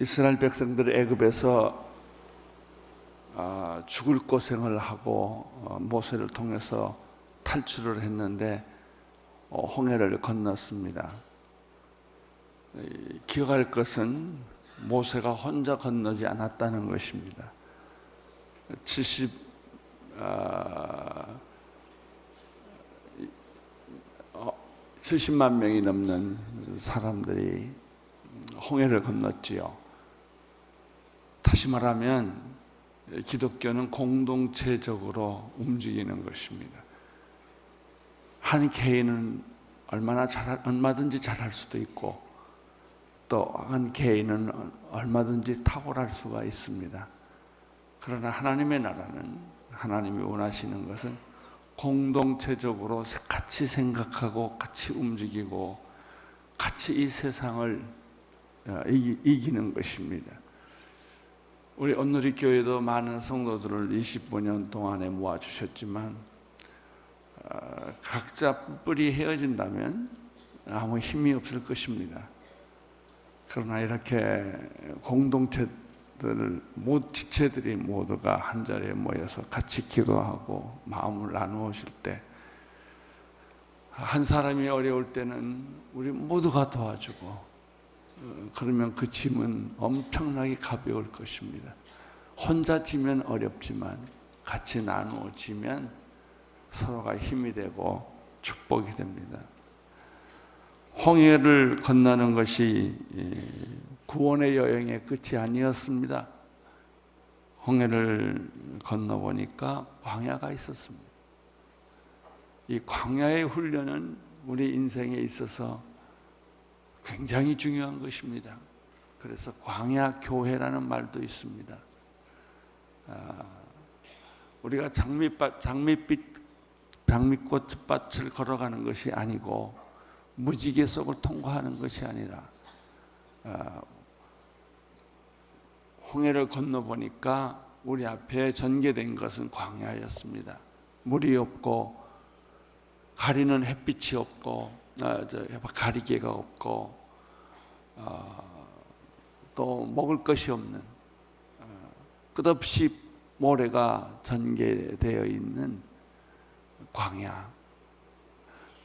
이스라엘 백성들이 애굽에서 죽을 고생을 하고 모세를 통해서 탈출을 했는데 홍해를 건넜습니다. 기억할 것은 모세가 혼자 건너지 않았다는 것입니다. 70만 명이 넘는 사람들이 홍해를 건넜지요. 다시 말하면 기독교는 공동체적으로 움직이는 것입니다. 한 개인은 얼마든지 잘할 수도 있고 또 한 개인은 얼마든지 탁월할 수가 있습니다. 그러나 하나님의 나라는, 하나님이 원하시는 것은 공동체적으로 같이 생각하고 같이 움직이고 같이 이 세상을 이기는 것입니다. 우리 온누리 교회도 많은 성도들을 25년 동안에 모아주셨지만 각자 뿔이 헤어진다면 아무 힘이 없을 것입니다. 그러나 이렇게 공동체들을 지체들이 모두가 한 자리에 모여서 같이 기도하고 마음을 나누어줄 때, 한 사람이 어려울 때는 우리 모두가 도와주고, 그러면 그 짐은 엄청나게 가벼울 것입니다. 혼자 지면 어렵지만 같이 나누어 지면 서로가 힘이 되고 축복이 됩니다. 홍해를 건너는 것이 구원의 여행의 끝이 아니었습니다. 홍해를 건너보니까 광야가 있었습니다. 이 광야의 훈련은 우리 인생에 있어서 굉장히 중요한 것입니다. 그래서 광야 교회라는 말도 있습니다. 우리가 장미꽃밭을 걸어가는 것이 아니고 무지개 속을 통과하는 것이 아니라 홍해를 건너보니까 우리 앞에 전개된 것은 광야였습니다. 물이 없고 가리는 햇빛이 없고 가리개가 없고 또 먹을 것이 없는 끝없이 모래가 전개되어 있는 광야.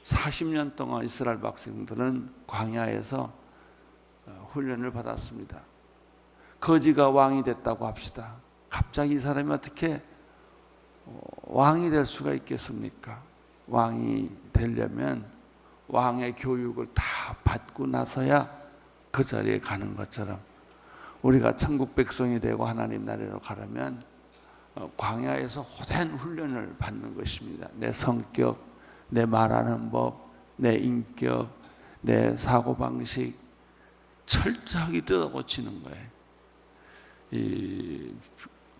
40년 동안 이스라엘 백성들은 광야에서 훈련을 받았습니다. 거지가 왕이 됐다고 합시다. 갑자기 이 사람이 어떻게 왕이 될 수가 있겠습니까? 왕이 되려면 왕의 교육을 다 받고 나서야 그 자리에 가는 것처럼 우리가 천국 백성이 되고 하나님 나라로 가려면 광야에서 호된 훈련을 받는 것입니다. 내 성격, 내 말하는 법, 내 인격, 내 사고방식 철저하게 뜯어고치는 거예요. 이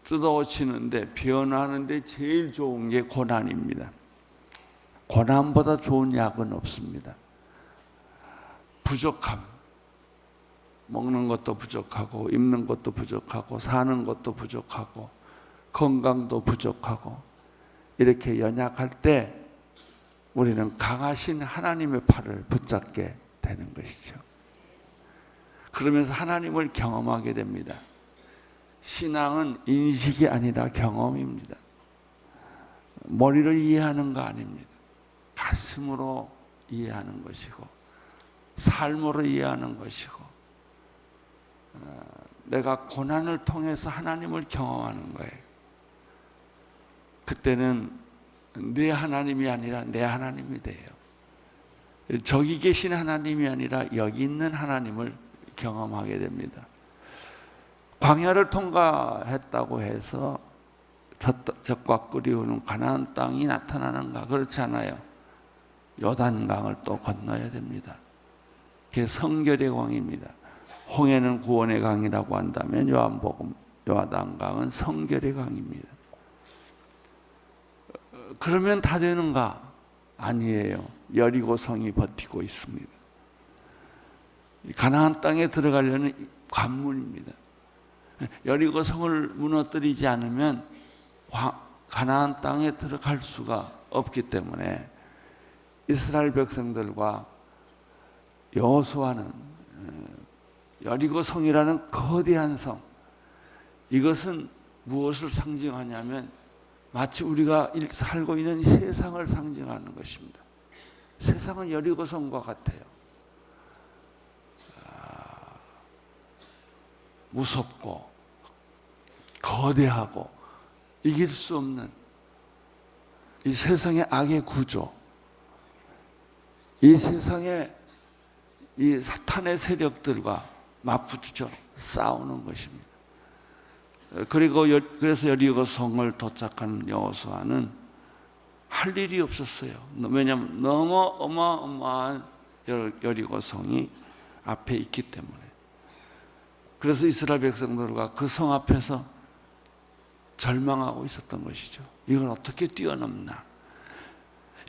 뜯어고치는데, 변화하는데 제일 좋은 게 고난입니다. 고난보다 좋은 약은 없습니다. 부족함, 먹는 것도 부족하고 입는 것도 부족하고 사는 것도 부족하고 건강도 부족하고 이렇게 연약할 때 우리는 강하신 하나님의 팔을 붙잡게 되는 것이죠. 그러면서 하나님을 경험하게 됩니다. 신앙은 인식이 아니라 경험입니다. 머리를 이해하는 거 아닙니다. 가슴으로 이해하는 것이고 삶으로 이해하는 것이고 내가 고난을 통해서 하나님을 경험하는 거예요. 그때는 내 하나님이 아니라 내 하나님이 돼요. 저기 계신 하나님이 아니라 여기 있는 하나님을 경험하게 됩니다. 광야를 통과했다고 해서 젖과 꿀이 흐르는 가나안 땅이 나타나는가? 그렇지 않아요. 요단강을 또 건너야 됩니다. 그게 성결의 강입니다. 홍해는 구원의 강이라고 한다면 요한복음 요단강은 성결의 강입니다. 그러면 다 되는가? 아니에요. 여리고성이 버티고 있습니다. 가나안 땅에 들어가려는 관문입니다. 여리고성을 무너뜨리지 않으면 가나안 땅에 들어갈 수가 없기 때문에 이스라엘 백성들과 여호수아는 여리고성이라는 거대한 성, 이것은 무엇을 상징하냐면 마치 우리가 살고 있는 이 세상을 상징하는 것입니다. 세상은 여리고성과 같아요. 무섭고 거대하고 이길 수 없는 이 세상의 악의 구조, 이 세상의 이 사탄의 세력들과 맞붙어 싸우는 것입니다. 그리고 그래서 여리고성을 도착한 여호수아는 할 일이 없었어요. 왜냐하면 너무 어마어마한 여리고성이 앞에 있기 때문에. 그래서 이스라엘 백성들과 그 성 앞에서 절망하고 있었던 것이죠. 이걸 어떻게 뛰어넘나?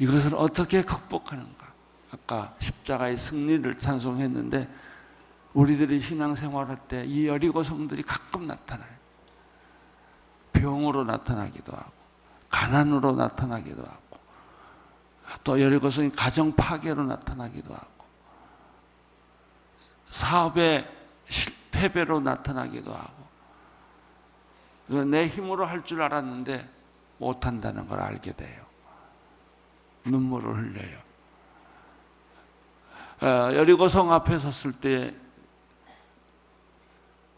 이것을 어떻게 극복하는가? 아까 십자가의 승리를 찬송했는데 우리들이 신앙생활할 때 이 여리고성들이 가끔 나타나요. 병으로 나타나기도 하고 가난으로 나타나기도 하고 또 여리고성이 가정 파괴로 나타나기도 하고 사업의 패배로 나타나기도 하고 내 힘으로 할 줄 알았는데 못한다는 걸 알게 돼요. 눈물을 흘려요. 여리고성 앞에 섰을 때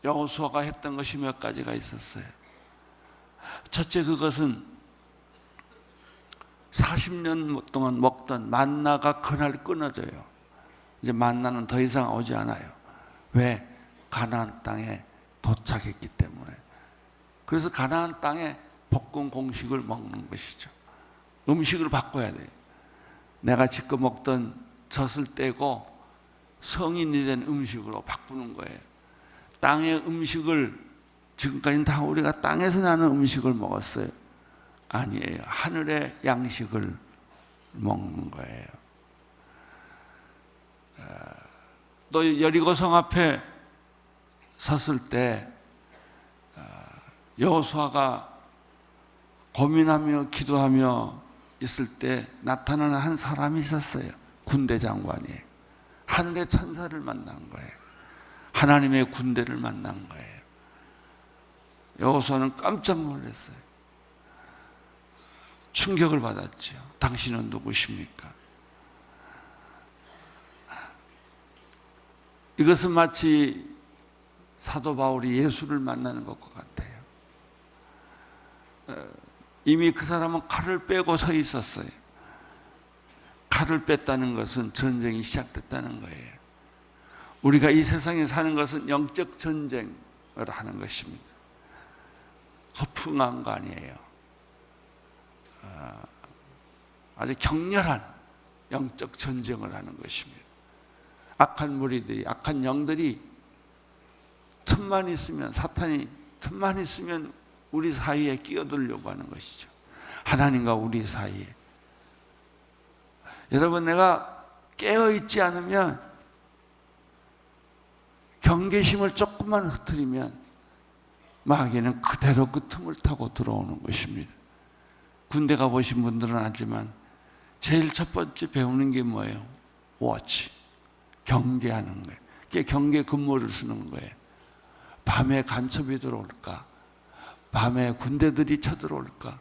여호수아가 했던 것이 몇 가지가 있었어요. 첫째, 그것은 40년 동안 먹던 만나가 그날 끊어져요. 이제 만나는 더 이상 오지 않아요. 왜? 가나안 땅에 도착했기 때문에. 그래서 가나안 땅에 볶은 공식을 먹는 것이죠. 음식을 바꿔야 돼요. 내가 지금 먹던 젖을 떼고 성인이 된 음식으로 바꾸는 거예요. 땅의 음식을 지금까지는 다 우리가 땅에서 나는 음식을 먹었어요. 아니에요. 하늘의 양식을 먹는 거예요. 또 여리고성 앞에 섰을 때 여호수아가 고민하며 기도하며 있을 때 나타나는 한 사람이 있었어요. 군대 장관이. 하늘의 천사를 만난 거예요. 하나님의 군대를 만난 거예요. 여호수아는 깜짝 놀랐어요. 충격을 받았죠. 당신은 누구십니까? 이것은 마치 사도 바울이 예수를 만나는 것과 같아요. 이미 그 사람은 칼을 빼고 서 있었어요. 칼을 뺐다는 것은 전쟁이 시작됐다는 거예요. 우리가 이 세상에 사는 것은 영적 전쟁을 하는 것입니다. 허풍한 거 아니에요. 아주 격렬한 영적 전쟁을 하는 것입니다. 악한 무리들이, 악한 영들이 틈만 있으면, 사탄이 틈만 있으면 우리 사이에 끼어들려고 하는 것이죠. 하나님과 우리 사이에. 여러분, 내가 깨어있지 않으면, 경계심을 조금만 흐트리면 마귀는 그대로 그 틈을 타고 들어오는 것입니다. 군대 가보신 분들은 알지만 제일 첫 번째 배우는 게 뭐예요? 워치, 경계하는 거예요. 그게 경계 근무를 쓰는 거예요. 밤에 간첩이 들어올까? 밤에 군대들이 쳐들어올까?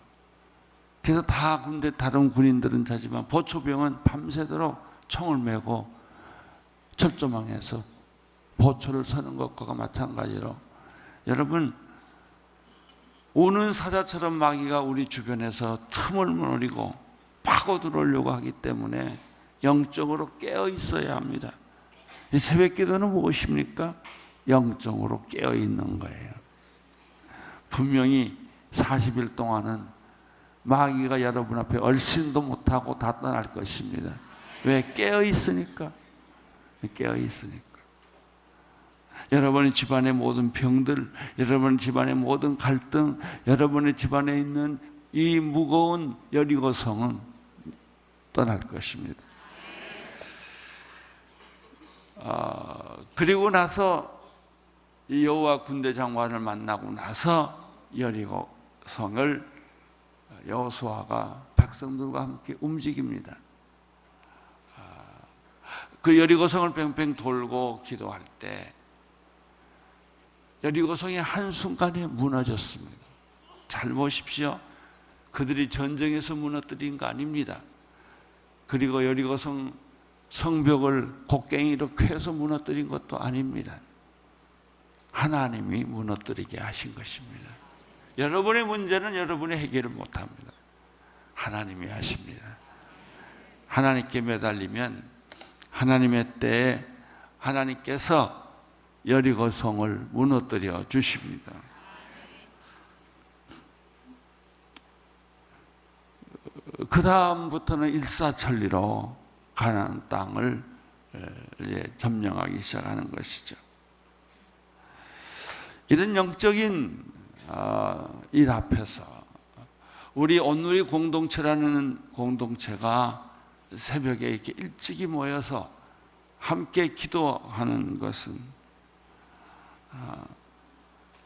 그래서 다 군대, 다른 군인들은 자지만 보초병은 밤새도록 총을 메고 철조망에서 보초를 서는 것과 마찬가지로 여러분, 오는 사자처럼 마귀가 우리 주변에서 틈을 노리고 파고 들어오려고 하기 때문에 영적으로 깨어 있어야 합니다. 이 새벽 기도는 무엇입니까? 영적으로 깨어 있는 거예요. 분명히 40일 동안은 마귀가 여러분 앞에 얼씬도 못하고 다 떠날 것입니다. 왜? 깨어 있으니까. 깨어 있으니까. 여러분의 집안의 모든 병들, 여러분의 집안의 모든 갈등, 여러분의 집안에 있는 이 무거운 여리고성은 떠날 것입니다. 그리고 나서 이 여호와 군대 장관을 만나고 나서 여리고성을 여호수아가 백성들과 함께 움직입니다. 그 여리고성을 뺑뺑 돌고 기도할 때 여리고성이 한순간에 무너졌습니다. 잘 보십시오. 그들이 전쟁에서 무너뜨린 거 아닙니다. 그리고 여리고성 성벽을 곡괭이로 쾌서 무너뜨린 것도 아닙니다. 하나님이 무너뜨리게 하신 것입니다. 여러분의 문제는 여러분이 해결을 못합니다. 하나님이 하십니다. 하나님께 매달리면 하나님의 때에 하나님께서 여리고성을 무너뜨려 주십니다. 그 다음부터는 일사천리로 가나안 땅을 점령하기 시작하는 것이죠. 이런 영적인 일 앞에서 우리 온누리 공동체라는 공동체가 새벽에 이렇게 일찍이 모여서 함께 기도하는 것은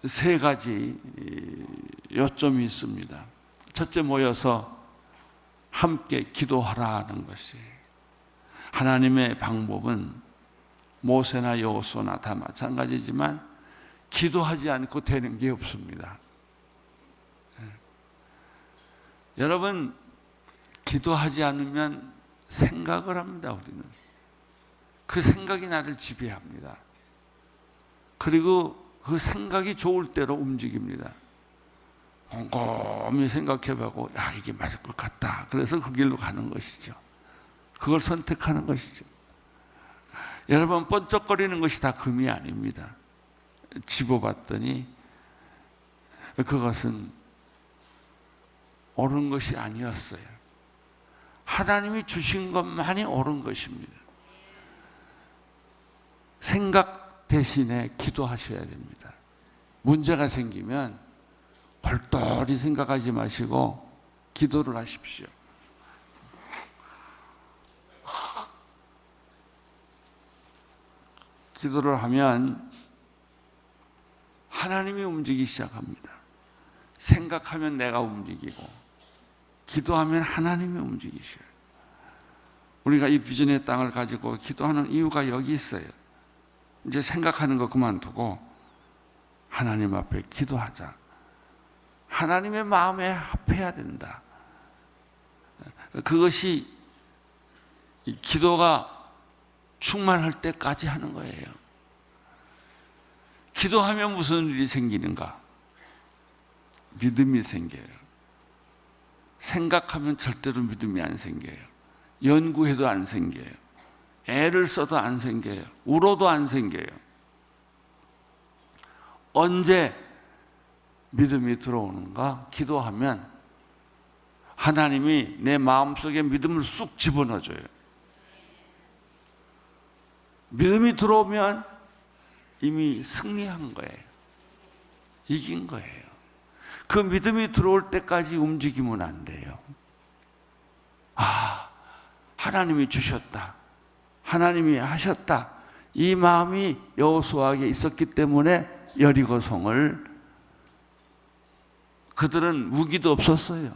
세 가지 요점이 있습니다. 첫째, 모여서 함께 기도하라는 것이, 하나님의 방법은 모세나 여호수아나 다 마찬가지지만 기도하지 않고 되는 게 없습니다. 여러분, 기도하지 않으면 생각을 합니다. 우리는 그 생각이 나를 지배합니다. 그리고 그 생각이 좋을 대로 움직입니다. 곰곰이 생각해보고 이게 맞을 것 같다. 그래서 그 길로 가는 것이죠. 그걸 선택하는 것이죠. 여러분, 번쩍거리는 것이 다 금이 아닙니다. 집어봤더니 그것은 옳은 것이 아니었어요. 하나님이 주신 것만이 옳은 것입니다. 생각 대신에 기도하셔야 됩니다. 문제가 생기면 골똘히 생각하지 마시고 기도를 하십시오. 기도를 하면 하나님이 움직이기 시작합니다. 생각하면 내가 움직이고 기도하면 하나님이 움직이셔요. 우리가 이 비전의 땅을 가지고 기도하는 이유가 여기 있어요. 이제 생각하는 거 그만두고 하나님 앞에 기도하자. 하나님의 마음에 합해야 된다. 그것이 기도가 충만할 때까지 하는 거예요. 기도하면 무슨 일이 생기는가? 믿음이 생겨요. 생각하면 절대로 믿음이 안 생겨요. 연구해도 안 생겨요. 애를 써도 안 생겨요. 울어도 안 생겨요. 언제 믿음이 들어오는가? 기도하면 하나님이 내 마음속에 믿음을 쑥 집어넣어줘요. 믿음이 들어오면 이미 승리한 거예요. 이긴 거예요. 그 믿음이 들어올 때까지 움직이면 안 돼요. 하나님이 주셨다. 하나님이 하셨다. 이 마음이 여호수아에게 있었기 때문에 여리고성을, 그들은 무기도 없었어요.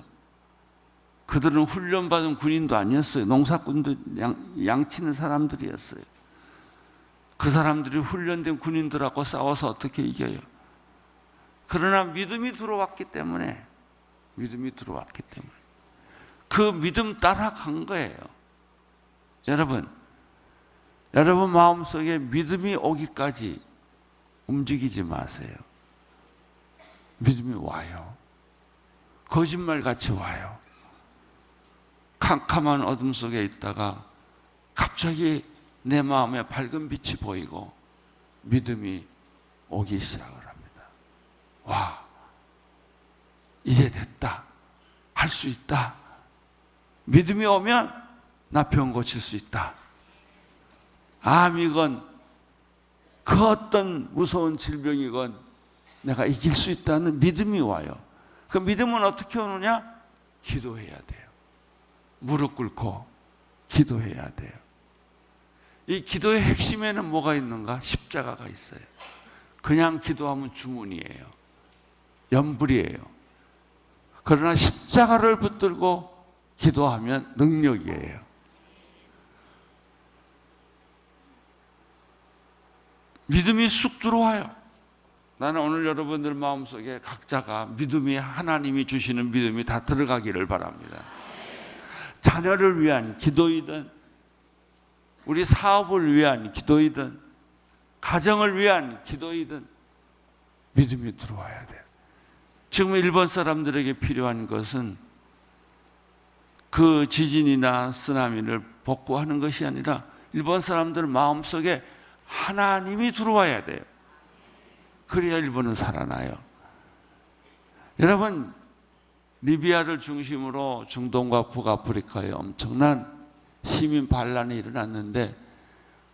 그들은 훈련받은 군인도 아니었어요. 농사꾼도 양치는 사람들이었어요. 그 사람들이 훈련된 군인들하고 싸워서 어떻게 이겨요? 그러나 믿음이 들어왔기 때문에 그 믿음 따라간 거예요. 여러분 마음속에 믿음이 오기까지 움직이지 마세요. 믿음이 와요. 거짓말같이 와요. 캄캄한 어둠 속에 있다가 갑자기 내 마음에 밝은 빛이 보이고 믿음이 오기 시작을 합니다. 와, 이제 됐다. 할 수 있다. 믿음이 오면 나 병 고칠 수 있다. 암이건 그 어떤 무서운 질병이건 내가 이길 수 있다는 믿음이 와요. 그 믿음은 어떻게 오느냐? 기도해야 돼요. 무릎 꿇고 기도해야 돼요. 이 기도의 핵심에는 뭐가 있는가? 십자가가 있어요. 그냥 기도하면 주문이에요. 염불이에요. 그러나 십자가를 붙들고 기도하면 능력이에요. 믿음이 쑥 들어와요. 나는 오늘 여러분들 마음속에 각자가 믿음이, 하나님이 주시는 믿음이 다 들어가기를 바랍니다. 자녀를 위한 기도이든, 우리 사업을 위한 기도이든, 가정을 위한 기도이든 믿음이 들어와야 돼요. 지금 일본 사람들에게 필요한 것은 그 지진이나 쓰나미를 복구하는 것이 아니라 일본 사람들 마음속에 하나님이 들어와야 돼요. 그래야 일본은 살아나요. 여러분, 리비아를 중심으로 중동과 북아프리카에 엄청난 시민 반란이 일어났는데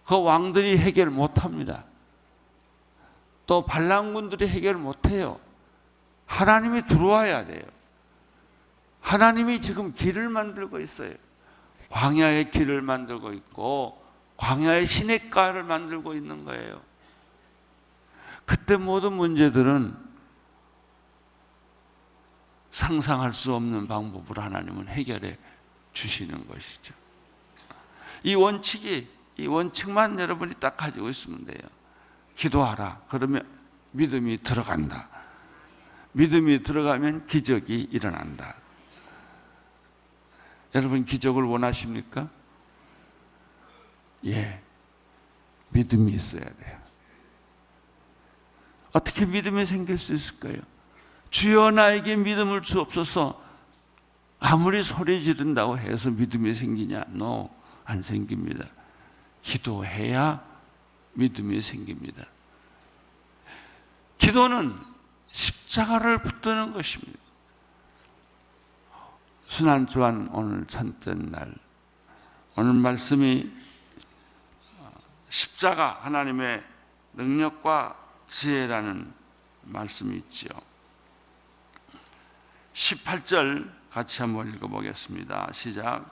그 왕들이 해결 못합니다. 또 반란군들이 해결 못해요. 하나님이 들어와야 돼요. 하나님이 지금 길을 만들고 있어요. 광야의 길을 만들고 있고 광야의 시냇가를 만들고 있는 거예요. 그때 모든 문제들은 상상할 수 없는 방법으로 하나님은 해결해 주시는 것이죠. 이 원칙만 여러분이 딱 가지고 있으면 돼요. 기도하라. 그러면 믿음이 들어간다. 믿음이 들어가면 기적이 일어난다. 여러분, 기적을 원하십니까? 예, 믿음이 있어야 돼요. 어떻게 믿음이 생길 수 있을까요? 주여 나에게 믿음을 주옵소서. 아무리 소리 지른다고 해서 믿음이 생기냐? No, 안 생깁니다. 기도해야 믿음이 생깁니다. 기도는 십자가를 붙드는 것입니다. 순환주한 오늘 첫째 날, 오늘 말씀이 십자가, 하나님의 능력과 지혜라는 말씀이 있지요. 18절 같이 한번 읽어보겠습니다. 시작.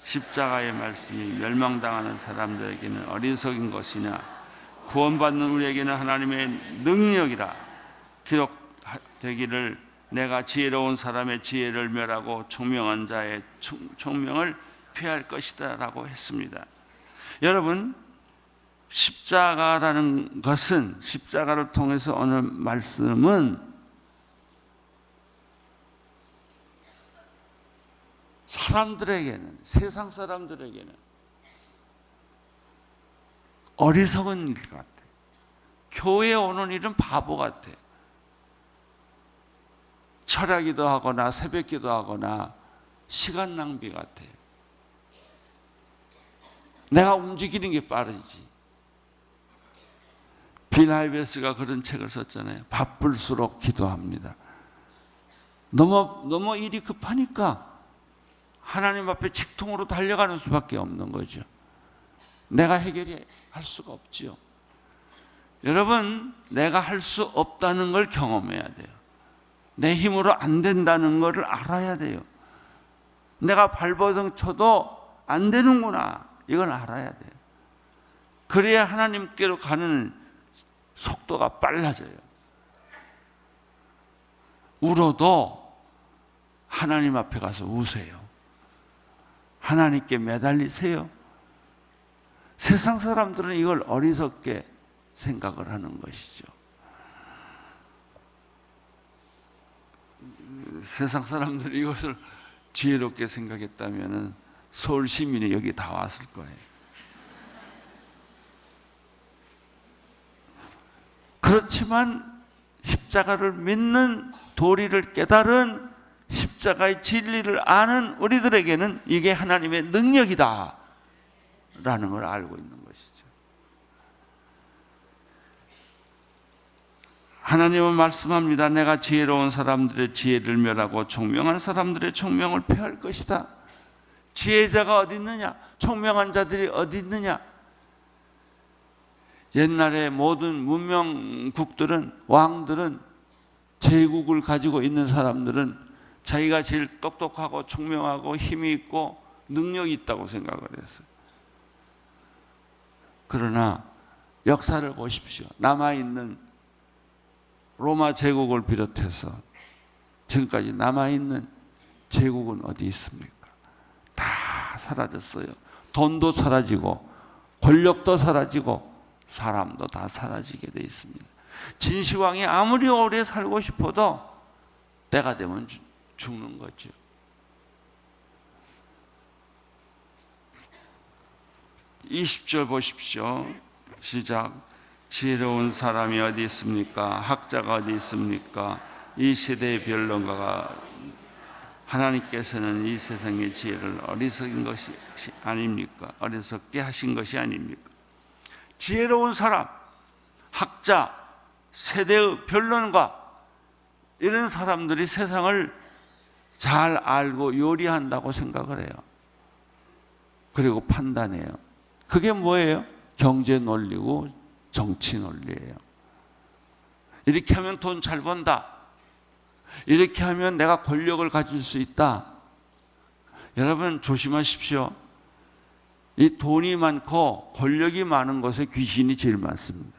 십자가의 말씀이 멸망당하는 사람들에게는 어리석인 것이냐, 구원받는 우리에게는 하나님의 능력이라 기록되기를 내가 지혜로운 사람의 지혜를 멸하고 총명한 자의 총명을 피할 것이다 라고 했습니다. 여러분, 십자가라는 것은, 십자가를 통해서 오늘 말씀은 사람들에게는, 세상 사람들에게는 어리석은 일 같아. 교회에 오는 일은 바보 같아. 철야기도 하거나 새벽기도 하거나 시간 낭비 같아. 내가 움직이는 게 빠르지. 빌 하이베스가 그런 책을 썼잖아요. 바쁠수록 기도합니다. 너무 일이 급하니까 하나님 앞에 직통으로 달려가는 수밖에 없는 거죠. 내가 해결할 수가 없죠. 여러분, 내가 할 수 없다는 걸 경험해야 돼요. 내 힘으로 안 된다는 것을 알아야 돼요. 내가 발버둥 쳐도 안 되는구나, 이걸 알아야 돼요. 그래야 하나님께로 가는 속도가 빨라져요. 울어도 하나님 앞에 가서 우세요. 하나님께 매달리세요. 세상 사람들은 이걸 어리석게 생각을 하는 것이죠. 세상 사람들이 이것을 지혜롭게 생각했다면 서울 시민이 여기 다 왔을 거예요. 그렇지만 십자가를 믿는, 도리를 깨달은, 십자가의 진리를 아는 우리들에게는 이게 하나님의 능력이다 라는 걸 알고 있는 것이죠. 하나님은 말씀합니다. 내가 지혜로운 사람들의 지혜를 멸하고 총명한 사람들의 총명을 폐할 것이다. 지혜자가 어디 있느냐? 총명한 자들이 어디 있느냐? 옛날에 모든 문명국들은, 왕들은, 제국을 가지고 있는 사람들은 자기가 제일 똑똑하고 총명하고 힘이 있고 능력이 있다고 생각을 했어요. 그러나 역사를 보십시오. 남아있는 로마 제국을 비롯해서 지금까지 남아있는 제국은 어디 있습니까? 다 사라졌어요. 돈도 사라지고 권력도 사라지고 사람도 다 사라지게 돼 있습니다. 진시황이 아무리 오래 살고 싶어도 때가 되면 죽는 거죠. (20절) 보십시오. 시작. 지혜로운 사람이 어디 있습니까? 학자가 어디 있습니까? 이 세대의 변론가가 하나님께서는 이 세상의 지혜를 어리석인 것이 아닙니까? 어리석게 하신 것이 아닙니까? 지혜로운 사람, 학자, 세대의 변론가, 이런 사람들이 세상을 잘 알고 요리한다고 생각을 해요. 그리고 판단해요. 그게 뭐예요? 경제 논리고 정치 논리예요. 이렇게 하면 돈 잘 번다. 이렇게 하면 내가 권력을 가질 수 있다. 여러분 조심하십시오. 이 돈이 많고 권력이 많은 곳에 귀신이 제일 많습니다.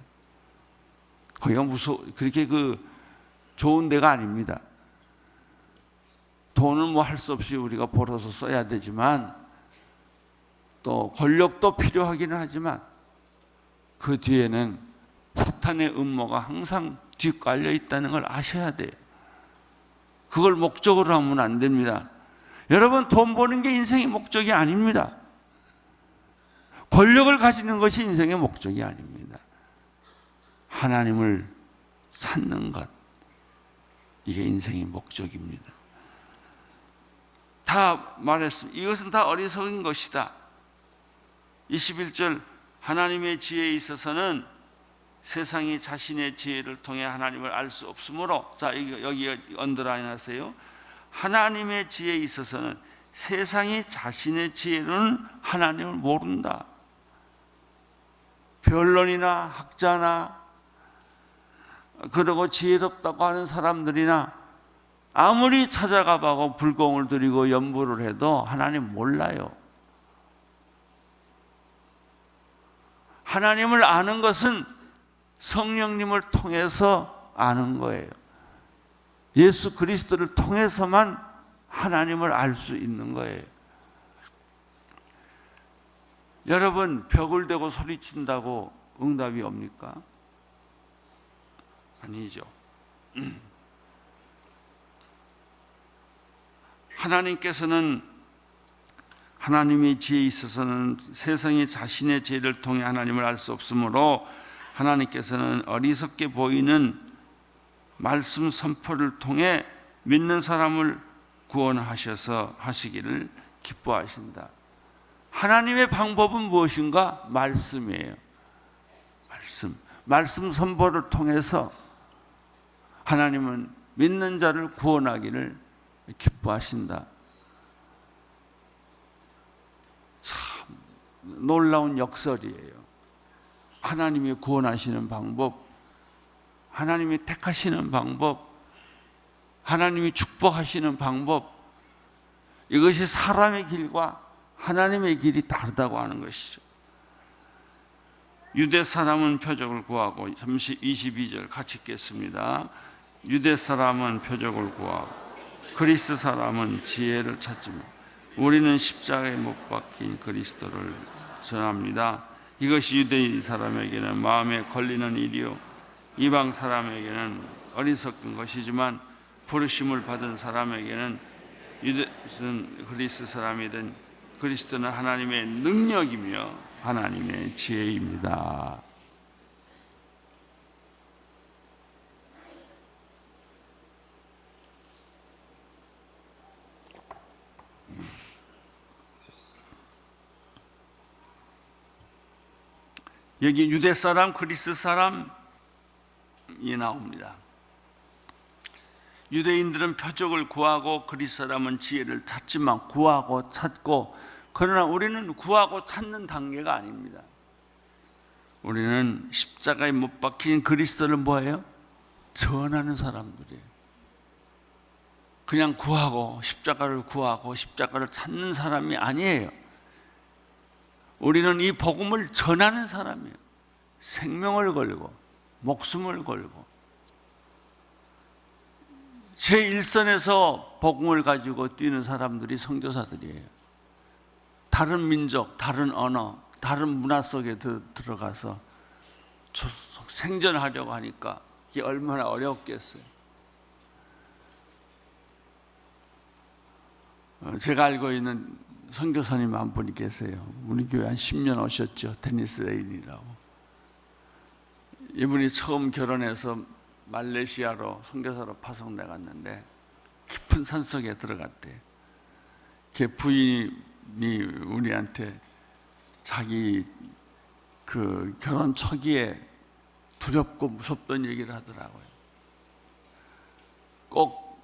거기가 그렇게 좋은 데가 아닙니다. 돈은 뭐 할 수 없이 우리가 벌어서 써야 되지만, 또 권력도 필요하기는 하지만 그 뒤에는 사탄의 음모가 항상 뒤깔려 있다는 걸 아셔야 돼요. 그걸 목적으로 하면 안 됩니다. 여러분, 돈 버는 게 인생의 목적이 아닙니다. 권력을 가지는 것이 인생의 목적이 아닙니다. 하나님을 찾는 것, 이게 인생의 목적입니다. 다 말했습니다. 이것은 다 어리석은 것이다. 21절, 하나님의 지혜에 있어서는 세상이 자신의 지혜를 통해 하나님을 알 수 없으므로, 자 여기 언더라인 하세요. 하나님의 지혜에 있어서는 세상이 자신의 지혜로는 하나님을 모른다. 변론이나 학자나 그러고 지혜롭다고 하는 사람들이나 아무리 찾아가봐고 불공을 들이고 연부를 해도 하나님 몰라요. 하나님을 아는 것은 성령님을 통해서 아는 거예요. 예수 그리스도를 통해서만 하나님을 알 수 있는 거예요. 여러분, 벽을 대고 소리친다고 응답이 옵니까? 아니죠. 하나님께서는, 하나님의 지혜에 있어서는 세상이 자신의 지혜를 통해 하나님을 알 수 없으므로 하나님께서는 어리석게 보이는 말씀 선포를 통해 믿는 사람을 구원하셔서 하시기를 기뻐하신다. 하나님의 방법은 무엇인가? 말씀이에요. 말씀 선포를 통해서 하나님은 믿는 자를 구원하기를 기뻐하신다. 참 놀라운 역설이에요. 하나님이 구원하시는 방법, 하나님이 택하시는 방법, 하나님이 축복하시는 방법, 이것이 사람의 길과 하나님의 길이 다르다고 하는 것이죠. 유대 사람은 표적을 구하고, 22절 같이 읽겠습니다. 유대 사람은 표적을 구하고 그리스 사람은 지혜를 찾지만 우리는 십자가에 못 박힌 그리스도를 전합니다. 이것이 유대인 사람에게는 마음에 걸리는 일이요 이방 사람에게는 어리석은 것이지만 부르심을 받은 사람에게는 유대든 그리스 사람이든 그리스도는 하나님의 능력이며 하나님의 지혜입니다. 여기 유대 사람, 그리스 사람이 나옵니다. 유대인들은 표적을 구하고 그리스 사람은 지혜를 찾지만 구하고 찾고, 그러나 우리는 구하고 찾는 단계가 아닙니다. 우리는 십자가에 못 박힌 그리스도를 뭐예요? 전하는 사람들이에요. 그냥 구하고 십자가를 구하고 십자가를 찾는 사람이 아니에요. 우리는 이 복음을 전하는 사람이에요. 생명을 걸고 목숨을 걸고 제1선에서 복음을 가지고 뛰는 사람들이 선교사들이에요. 다른 민족, 다른 언어, 다른 문화 속에 들어가서 생존하려고 하니까 받기 얼마나 어렵겠어요. 제가 알고 있는 선교사님 한 분이 계세요. 우리 교회 한 10년 오셨죠. 데니스 레인이라고. 이분이 처음 결혼해서 말레이시아로 선교사로 파송 나갔는데 깊은 산속에 들어갔대요. 그 부인이 우리한테 자기 그 결혼 초기에 두렵고 무섭던 얘기를 하더라고요. 꼭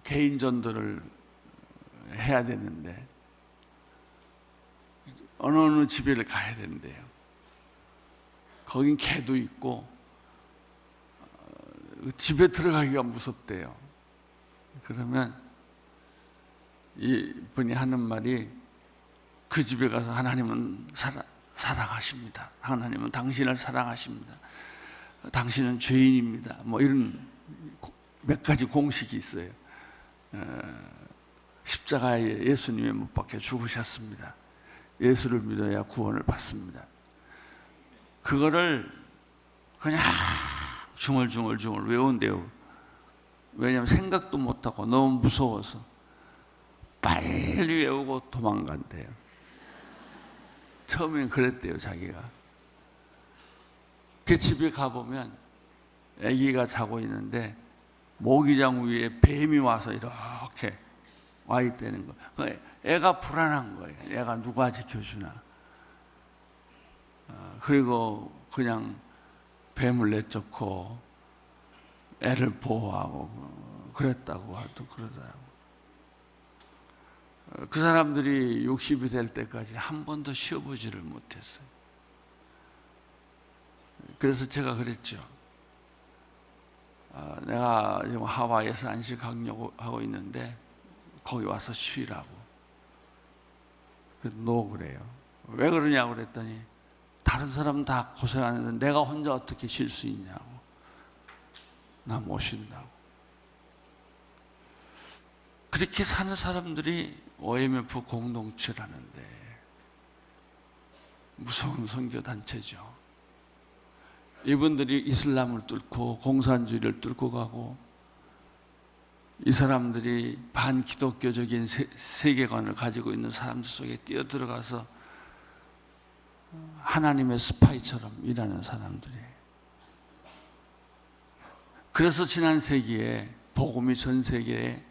개인 전도를 해야 되는데 어느 집에를 가야 된대요. 거긴 개도 있고 집에 들어가기가 무섭대요. 그러면 이 분이 하는 말이 그 집에 가서 하나님은 사랑하십니다. 하나님은 당신을 사랑하십니다. 당신은 죄인입니다. 뭐 이런 몇 가지 공식이 있어요. 십자가에 예수님이 못 박혀 죽으셨습니다. 예수를 믿어야 구원을 받습니다. 그거를 그냥 중얼중얼 외운대요. 왜냐하면 생각도 못하고 너무 무서워서 빨리 외우고 도망간대요. 처음엔 그랬대요, 자기가. 그 집에 가보면 아기가 자고 있는데 모기장 위에 뱀이 와서 이렇게 와 있다는 거예요. 애가 불안한 거예요. 애가 누가 지켜주나. 그리고 그냥 뱀을 내쫓고 애를 보호하고 그랬다고 그러더라고요. 그 사람들이 60이 될 때까지 한 번도 쉬어보지를 못했어요. 그래서 제가 그랬죠. 내가 지금 하와이에서 안식하고 있는데 거기 와서 쉬라고. 노 그래요. 왜 그러냐고 그랬더니 다른 사람은 다 고생하는데 내가 혼자 어떻게 쉴 수 있냐고. 나 못 쉰다고. 그렇게 사는 사람들이 OMF 공동체라는데 무서운 선교단체죠. 이분들이 이슬람을 뚫고 공산주의를 뚫고 가고 이 사람들이 반기독교적인 세계관을 가지고 있는 사람들 속에 뛰어들어가서 하나님의 스파이처럼 일하는 사람들이에요. 그래서 지난 세기에 복음이 전 세계에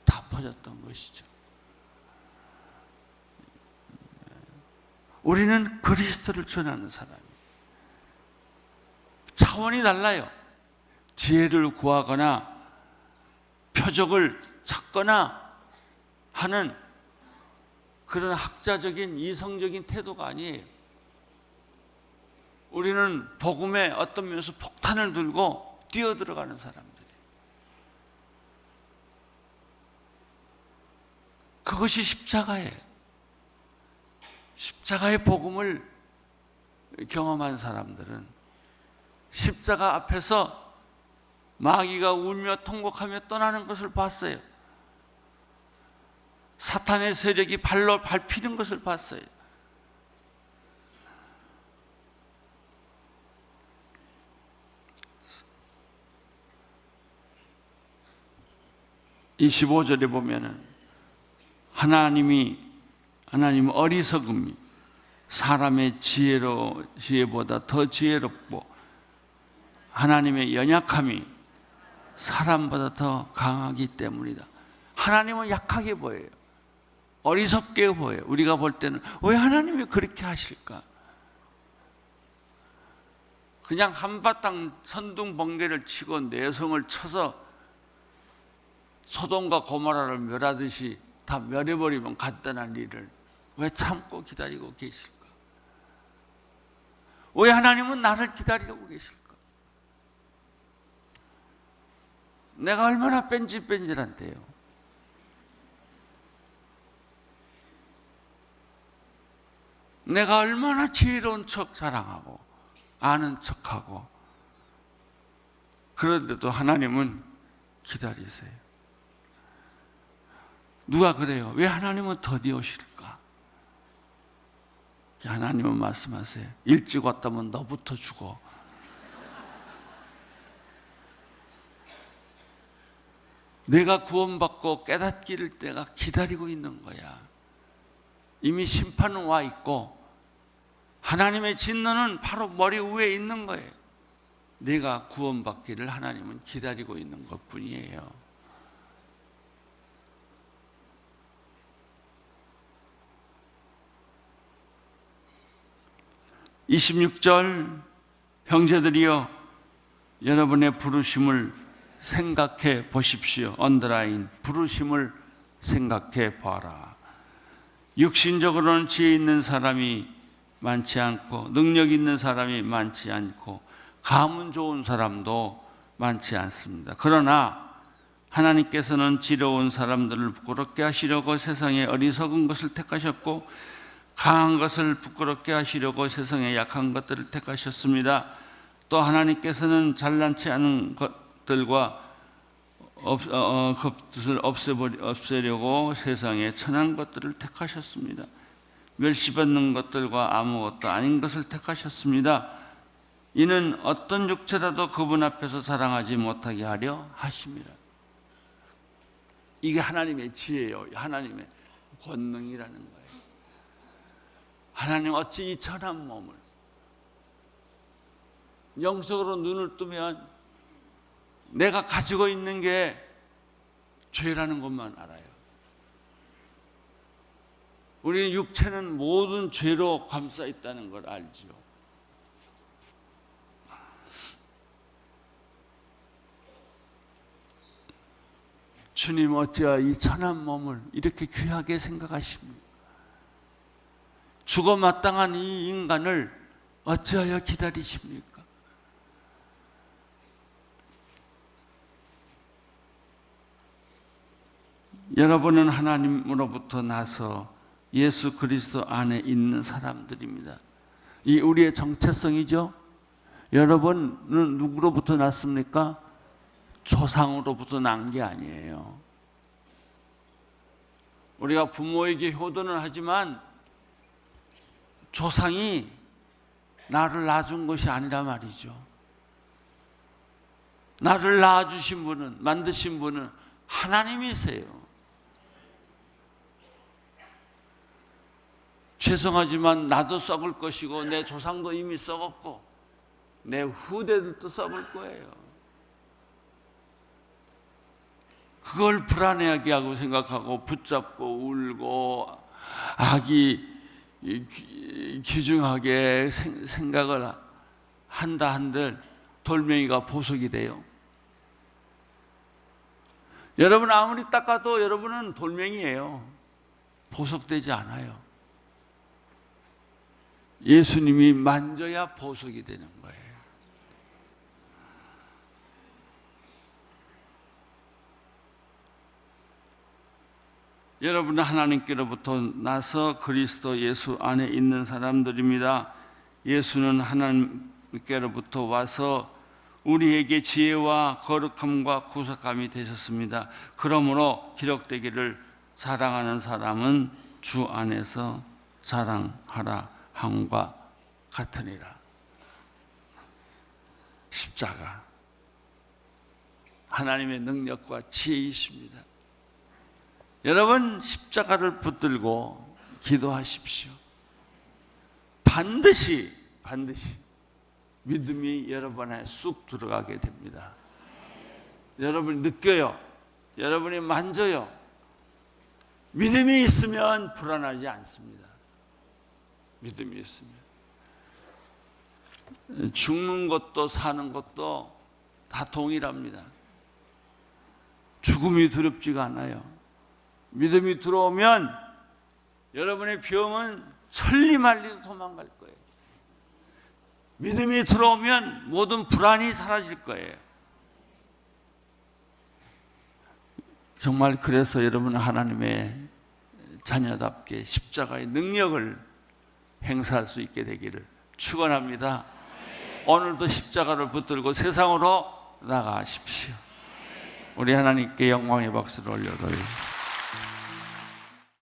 다 퍼졌던 것이죠. 우리는 그리스도를 전하는 사람이에요. 차원이 달라요. 지혜를 구하거나 표적을 찾거나 하는 그런 학자적인 이성적인 태도가 아니에요. 우리는 복음의 어떤 면에서 폭탄을 들고 뛰어들어가는 사람들이에요. 그것이 십자가예요. 십자가의 복음을 경험한 사람들은 십자가 앞에서 마귀가 울며 통곡하며 떠나는 것을 봤어요. 사탄의 세력이 발로 밟히는 것을 봤어요. 이 15절에 보면은 하나님은 어리석음이 사람의 지혜보다 더 지혜롭고 하나님의 연약함이 사람보다 더 강하기 때문이다. 하나님은 약하게 보여요. 어리석게 보여요. 우리가 볼 때는 왜 하나님이 그렇게 하실까? 그냥 한바탕 선둥번개를 치고 내성을 쳐서 소돔과 고모라를 멸하듯이 다 멸해버리면 간단한 일을 왜 참고 기다리고 계실까? 왜 하나님은 나를 기다리고 계실까? 내가 얼마나 뺀질뺀질한데요. 내가 얼마나 지혜로운 척 자랑하고 아는 척하고 그런데도 하나님은 기다리세요. 누가 그래요? 왜 하나님은 더디 오실까? 하나님은 말씀하세요. 일찍 왔다면 너부터 죽어. 내가 구원받고 깨닫기를 때가 기다리고 있는 거야. 이미 심판은 와 있고 하나님의 진노는 바로 머리 위에 있는 거예요. 내가 구원받기를 하나님은 기다리고 있는 것뿐이에요. (26절) 형제들이여 여러분의 부르심을 생각해 보십시오. 언더라인, 부르심을 생각해 봐라. 육신적으로는 지혜 있는 사람이 많지 않고 능력 있는 사람이 많지 않고 가문 좋은 사람도 많지 않습니다. 그러나 하나님께서는 지혜로운 사람들을 부끄럽게 하시려고 세상에 어리석은 것을 택하셨고 강한 것을 부끄럽게 하시려고 세상에 약한 것들을 택하셨습니다. 또 하나님께서는 잘난치 않은 것들과 것을 없애려고 세상에 천한 것들을 택하셨습니다. 멸시받는 것들과 아무것도 아닌 것을 택하셨습니다. 이는 어떤 육체라도 그분 앞에서 자랑하지 못하게 하려 하십니다. 이게 하나님의 지혜예요. 하나님의 권능이라는 거예요. 하나님 어찌 이 천한 몸을 영적으로 눈을 뜨면 내가 가지고 있는 게 죄라는 것만 알아요. 우리는 육체는 모든 죄로 감싸 있다는 걸 알죠. 주님 어찌하여 이 천한 몸을 이렇게 귀하게 생각하십니까? 죽어 마땅한 이 인간을 어찌하여 기다리십니까? 여러분은 하나님으로부터 나서 예수 그리스도 안에 있는 사람들입니다. 이 우리의 정체성이죠. 여러분은 누구로부터 났습니까? 조상으로부터 난 게 아니에요. 우리가 부모에게 효도는 하지만 조상이 나를 낳아준 것이 아니라 말이죠. 나를 낳아주신 분은, 만드신 분은 하나님이세요. 죄송하지만 나도 썩을 것이고 내 조상도 이미 썩었고 내 후대들도 썩을 거예요. 그걸 불안해하게 하고 생각하고 붙잡고 울고 악이 귀중하게 생각을 한다 한들 돌멩이가 보석이 돼요. 여러분 아무리 닦아도 여러분은 돌멩이에요. 보석되지 않아요. 예수님이 만져야 보석이 되는 거예요. 여러분은 하나님께로부터 나서 그리스도 예수 안에 있는 사람들입니다. 예수는 하나님께로부터 와서 우리에게 지혜와 거룩함과 구속함이 되셨습니다. 그러므로 기록되기를 자랑하는 사람은 주 안에서 자랑하라 함과 같으니라. 십자가 하나님의 능력과 지혜이십니다. 여러분 십자가를 붙들고 기도하십시오. 반드시 믿음이 여러분 안에 쑥 들어가게 됩니다. 여러분이 느껴요. 여러분이 만져요. 믿음이 있으면 불안하지 않습니다. 믿음이 있으면 죽는 것도 사는 것도 다 동일합니다. 죽음이 두렵지가 않아요. 믿음이 들어오면 여러분의 병은 천리말리도 도망갈 거예요. 믿음이 들어오면 모든 불안이 사라질 거예요. 정말 그래서 여러분은 하나님의 자녀답게 십자가의 능력을 행사할 수 있게 되기를 축원합니다. 오늘도 십자가를 붙들고 세상으로 나가십시오. 우리 하나님께 영광의 박수를 올려드립니다.